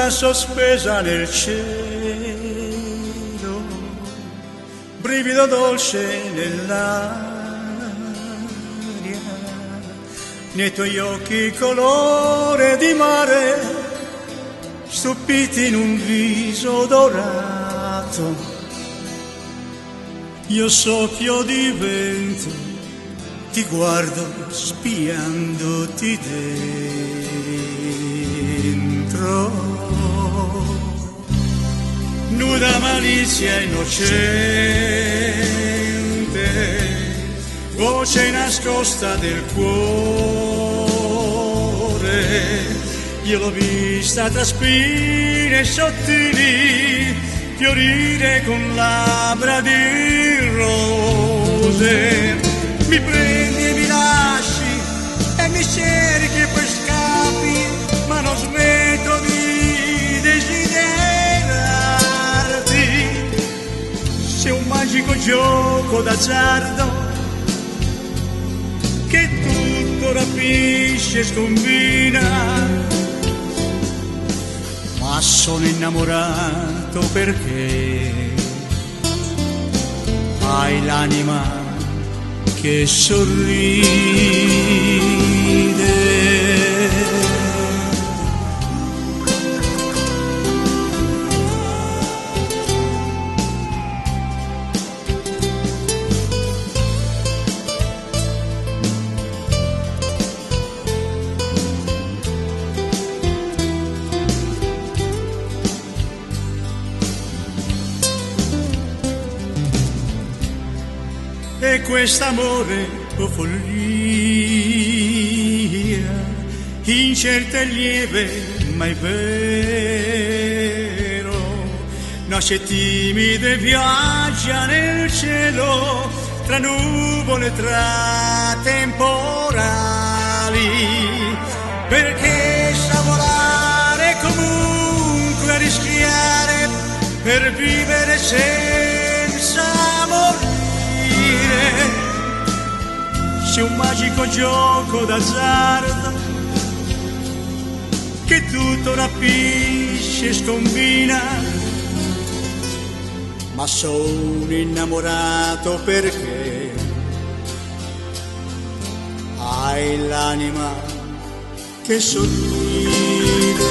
luna sospesa nel cielo, brivido dolce nell'aria, nei tuoi occhi colore di mare, stupiti in un viso dorato. Io soffio di vento, ti guardo spiandoti dentro. Nuda malizia innocente, voce nascosta del cuore. Io l'ho vista tra spine sottili fiorire con labbra di rose. Mi prendi e mi lasci e mi cerchi e poi scappi, ma non smetto di desiderarti. Sei un magico gioco d'azzardo che tutto rapisce e scombina. Ma sono innamorato perché hai l'anima che sorride. E quest'amore o follia, incerta e lieve, ma è vero, nasce timido e viaggia nel cielo, tra nuvole, tra temporali, perché sa volare comunque a rischiare per vivere senza morire. C'è un magico gioco d'azzardo che tutto rapisce e scombina, ma sono innamorato perché hai l'anima che sorride.